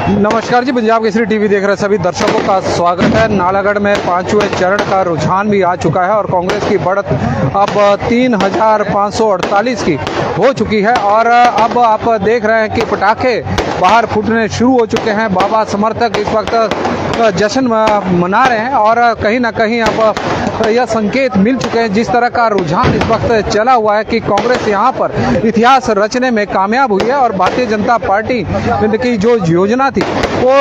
नमस्कार जी, पंजाब केसरी टीवी देख रहे सभी दर्शकों का स्वागत है। नालागढ़ में 5वें चरण का रुझान भी आ चुका है और कांग्रेस की बढ़त अब 3548 की हो चुकी है। और अब आप देख रहे हैं कि पटाखे बाहर फूटने शुरू हो चुके हैं। बाबा समर्थक इस वक्त जश्न मना रहे हैं और कहीं ना कहीं अब यह संकेत मिल चुके हैं, जिस तरह का रुझान इस वक्त चला हुआ है कि कांग्रेस यहाँ पर इतिहास रचने में कामयाब हुई है और भारतीय जनता पार्टी की जो योजना थी वो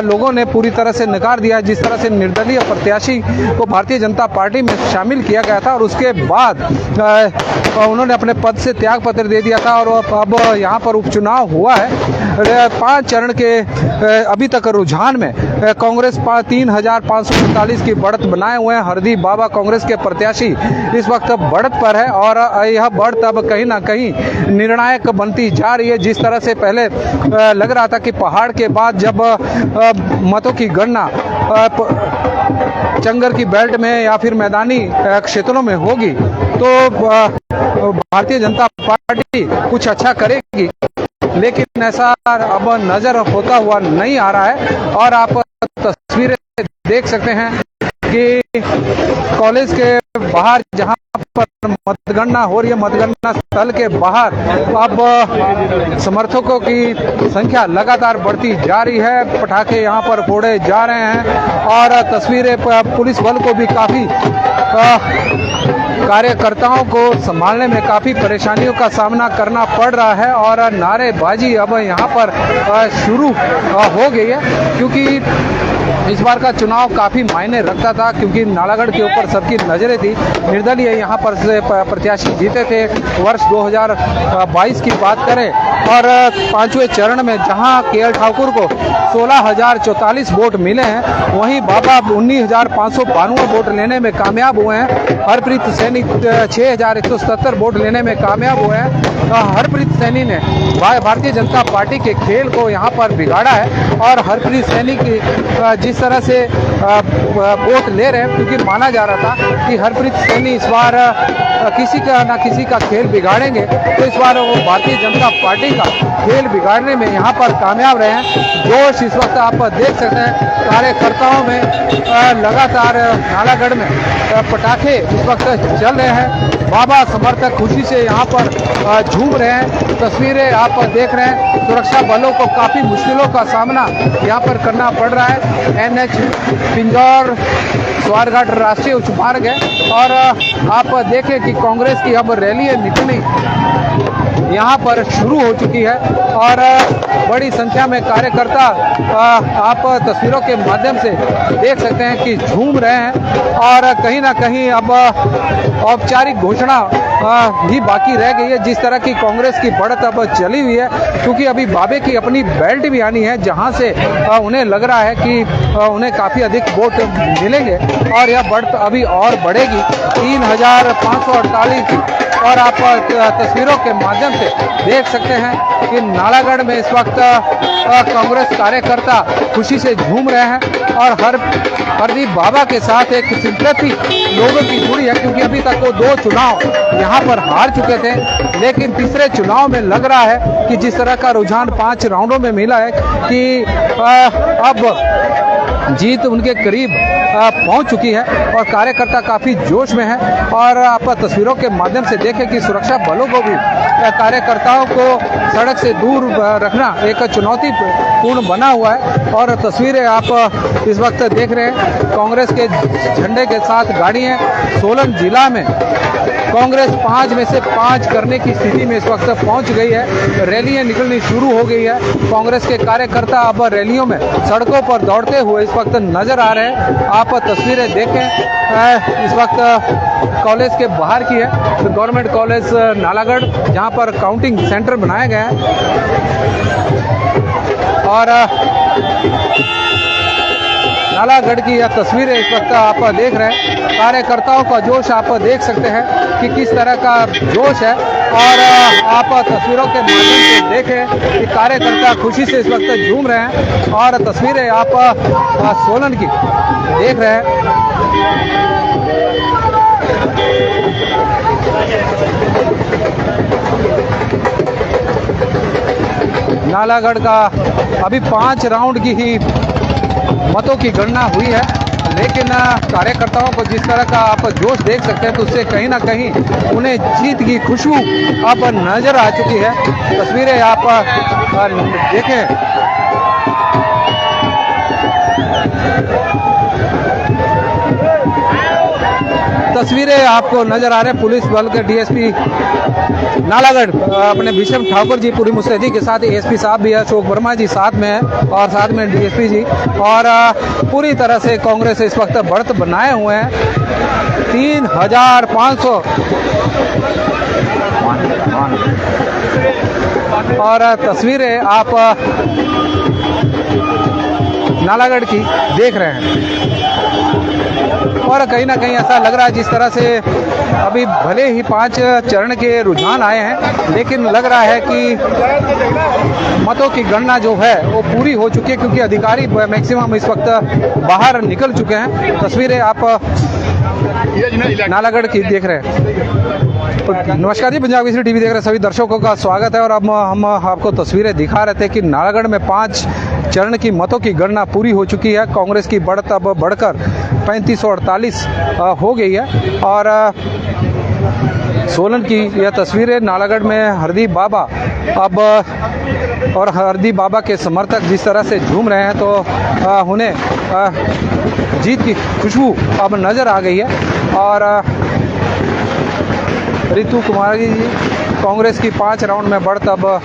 लोगों ने पूरी तरह से नकार दिया। जिस तरह से निर्दलीय प्रत्याशी को भारतीय जनता पार्टी में शामिल किया गया था और उसके बाद उन्होंने अपने पद से त्याग पत्र दे दिया था और अब यहाँ पर उपचुनाव हुआ है। 5 चरण के अभी तक रुझान में कांग्रेस 3548 की बढ़त बनाए हुए हैं। हरदीप बाबा कांग्रेस के प्रत्याशी इस वक्त बढ़त पर है और यह बढ़त अब कहीं ना कहीं निर्णायक बनती जा रही है। जिस तरह से पहले लग रहा था कि पहाड़ के बाद जब मतों की गणना चंगर की बेल्ट में या फिर मैदानी क्षेत्रों में होगी तो भारतीय जनता पार्टी कुछ अच्छा करेगी, लेकिन ऐसा अब नजर होता हुआ नहीं आ रहा है। और आप तस्वीरें देख सकते हैं कि कॉलेज के बाहर जहां पर मतगणना हो रही है, मतगणना स्थल के बाहर अब समर्थकों की संख्या लगातार बढ़ती जा रही है। पटाखे यहां पर फोड़े जा रहे हैं और तस्वीरें पुलिस बल को भी काफी कार्यकर्ताओं को संभालने में काफी परेशानियों का सामना करना पड़ रहा है और नारेबाजी अब यहाँ पर शुरू हो गई है, क्योंकि इस बार का चुनाव काफी मायने रखता था, क्योंकि नालागढ़ के ऊपर सबकी नजरें थी। निर्दलीय यहाँ पर से प्रत्याशी जीते थे। वर्ष 2022 की बात करें और 5वें चरण में जहां केएल ठाकुर को 16,044 वोट मिले हैं, वहीं बाबा 19,592 वोट लेने में कामयाब हुए हैं। हरप्रीत सैनी 6,177 वोट लेने में कामयाब हुए हैं। हरप्रीत सैनी ने भारतीय जनता पार्टी के खेल को यहाँ पर बिगाड़ा है और हरप्रीत सैनी की जिस तरह से वोट ले रहे हैं, क्योंकि माना जा रहा था कि हरप्रीत सैनी इस बार किसी का ना किसी का खेल बिगाड़ेंगे, तो इस बार वो भारतीय जनता पार्टी का खेल बिगाड़ने में यहाँ पर कामयाब रहे हैं। जोश इस वक्त आप देख सकते हैं कार्यकर्ताओं में लगातार नालागढ़ में पटाखे इस वक्त चल रहे हैं। बाबा समर्थक खुशी से यहाँ पर झूम रहे हैं। तस्वीरें आप देख रहे हैं, सुरक्षा बलों को काफी मुश्किलों का सामना यहाँ पर करना पड़ रहा है। NH पिंजौर स्वारघाट राष्ट्रीय उच्च मार्ग है और आप देखें कि कांग्रेस की अब रैली निकलनी यहाँ पर शुरू हो चुकी है और बड़ी संख्या में कार्यकर्ता आप तस्वीरों के माध्यम से देख सकते हैं कि झूम रहे हैं और कहीं ना कहीं अब औपचारिक घोषणा भी बाकी रह गई है। जिस तरह की कांग्रेस की बढ़त अब चली हुई है, क्योंकि अभी बाबे की अपनी बेल्ट भी आनी है, जहां से उन्हें लग रहा है कि उन्हें काफी अधिक वोट मिलेंगे और यह बढ़त अभी और बढ़ेगी 3548 की। और आप तस्वीरों के माध्यम से देख सकते हैं कि नालागढ़ में इस वक्त कांग्रेस कार्यकर्ता खुशी से झूम रहे हैं और हरदीप बाबा के साथ एक सिंपैथी लोगों की जुड़ी है, क्योंकि अभी तक वो 2 चुनाव यहाँ पर हार चुके थे, लेकिन तीसरे चुनाव में लग रहा है कि जिस तरह का रुझान 5 राउंडों में मिला है कि अब जीत उनके करीब पहुंच चुकी है और कार्यकर्ता काफी जोश में है। और आप तस्वीरों के माध्यम से देखें कि सुरक्षा बलों को भी कार्यकर्ताओं को सड़क से दूर रखना एक चुनौतीपूर्ण बना हुआ है। और तस्वीरें आप इस वक्त देख रहे हैं, कांग्रेस के झंडे के साथ गाड़ियां सोलन जिला में कांग्रेस 5 में से 5 करने की स्थिति में इस वक्त पहुंच गई है। रैलियां निकलनी शुरू हो गई है। कांग्रेस के कार्यकर्ता अब रैलियों में सड़कों पर दौड़ते हुए इस वक्त नजर आ रहे हैं। आप तस्वीरें देखें, इस वक्त कॉलेज के बाहर की है, तो गवर्नमेंट कॉलेज नालागढ़, जहां पर काउंटिंग सेंटर बनाए गए हैं और नालागढ़ की यह तस्वीरें इस वक्त आप देख रहे हैं। कार्यकर्ताओं का जोश आप देख सकते हैं कि किस तरह का जोश है और आप तस्वीरों के माध्यम से देखें कि कार्यकर्ता खुशी से इस वक्त झूम रहे हैं और तस्वीरें आप सोलन की देख रहे हैं। नालागढ़ का अभी 5 राउंड की ही मतों की गणना हुई है, लेकिन कार्यकर्ताओं को जिस तरह का आप जोश देख सकते हैं तो उससे कहीं ना कहीं उन्हें जीत की खुशबू अब नजर आ चुकी है। तस्वीरें आप देखें, तस्वीरें आपको नजर आ रहे हैं पुलिस बल के डीएसपी नालागढ़ अपने भीषम ठाकुर जी पूरी मुस्तैदी के साथ, एएसपी साहब भी है, अशोक वर्मा जी साथ में है और साथ में डीएसपी जी, और पूरी तरह से कांग्रेस इस वक्त बढ़त बनाए हुए हैं। 3500 और तस्वीरें आप नालागढ़ की देख रहे हैं और कहीं ना कहीं ऐसा लग रहा है जिस तरह से अभी भले ही 5 चरण के रुझान आए हैं, लेकिन लग रहा है कि मतों की गणना जो है वो पूरी हो चुकी है, क्योंकि अधिकारी मैक्सिमम इस वक्त बाहर निकल चुके हैं। तस्वीरें आप नालागढ़ की देख रहे हैं। नमस्कार जी, पंजाब केसरी टीवी देख रहे सभी दर्शकों का स्वागत है और अब हम आपको तस्वीरें दिखा रहे थे कि नालागढ़ में 5 चरण की मतों की गणना पूरी हो चुकी है। कांग्रेस की बढ़त अब बढ़कर 3548 हो गई है और सोलन की यह तस्वीरें नालागढ़ में हरदीप बाबा अब और हरदीप बाबा के समर्थक जिस तरह से झूम रहे हैं तो उन्हें जीत की खुशबू अब नज़र आ गई है। और रितु कुमारी जी कांग्रेस की 5 राउंड में बढ़त अब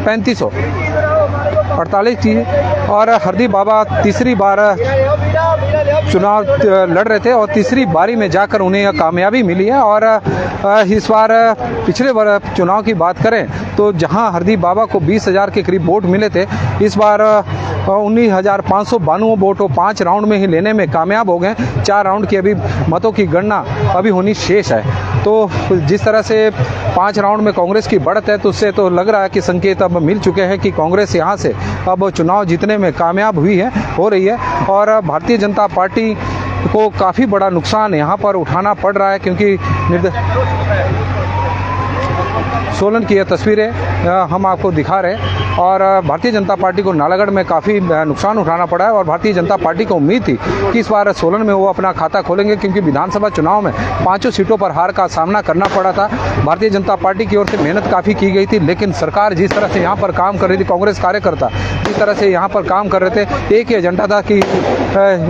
3548 थी और हरदीप बाबा तीसरी बार चुनाव लड़ रहे थे और तीसरी बारी में जाकर उन्हें यह कामयाबी मिली है। और इस बार पिछले बार चुनाव की बात करें तो जहां हरदीप बाबा को 20,000 के करीब वोट मिले थे, इस बार 19,592 वोट 5 राउंड में ही लेने में कामयाब हो गए। 4 राउंड की अभी मतों की गणना अभी होनी शेष है। तो जिस तरह से 5 राउंड में कांग्रेस की बढ़त है तो उससे तो लग रहा है कि संकेत अब मिल चुके हैं कि कांग्रेस यहां से अब चुनाव जीतने में कामयाब हो रही है। और भारतीय जनता पार्टी को काफ़ी बड़ा नुकसान यहां पर उठाना पड़ रहा है, क्योंकि सोलन की यह तस्वीरें हम आपको दिखा रहे हैं और भारतीय जनता पार्टी को नालागढ़ में काफ़ी नुकसान उठाना पड़ा है। और भारतीय जनता पार्टी को उम्मीद थी कि इस बार सोलन में वो अपना खाता खोलेंगे, क्योंकि विधानसभा चुनाव में 5 सीटों पर हार का सामना करना पड़ा था। भारतीय जनता पार्टी की ओर से मेहनत काफ़ी की गई थी, लेकिन सरकार जिस तरह से यहाँ पर काम कर रही थी, कांग्रेस कार्यकर्ता जिस तरह से यहाँ पर काम कर रहे थे, एक ही एजेंडा था कि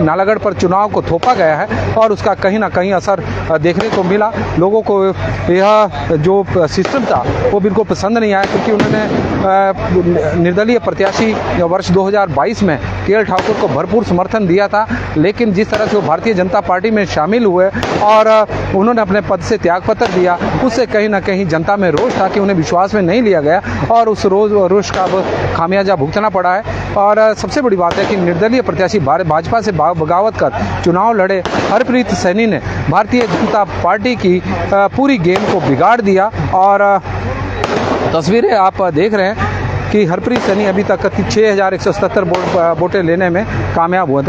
नालागढ़ पर चुनाव को थोपा गया है और उसका कहीं ना कहीं असर देखने को मिला। लोगों को यह जो सिस्टम था वो बिल्कुल पसंद नहीं आया, क्योंकि उन्होंने निर्दलीय प्रत्याशी वर्ष 2022 में केएल ठाकुर को भरपूर समर्थन दिया था, लेकिन जिस तरह से वो भारतीय जनता पार्टी में शामिल हुए और उन्होंने अपने पद से त्यागपत्र दिया, उससे कहीं ना कहीं जनता में रोष था कि उन्हें विश्वास में नहीं लिया गया और उस रोष का अब खामियाजा भुगतना पड़ा है। और सबसे बड़ी बात है कि निर्दलीय प्रत्याशी भाजपा से बगावत कर चुनाव लड़े हरप्रीत सैनी ने भारतीय जनता पार्टी की पूरी गेम को बिगाड़ दिया। और तस्वीरें आप देख रहे हैं कि हरप्रीत सैनी अभी तक 6,177 वोटें लेने में कामयाब हुए।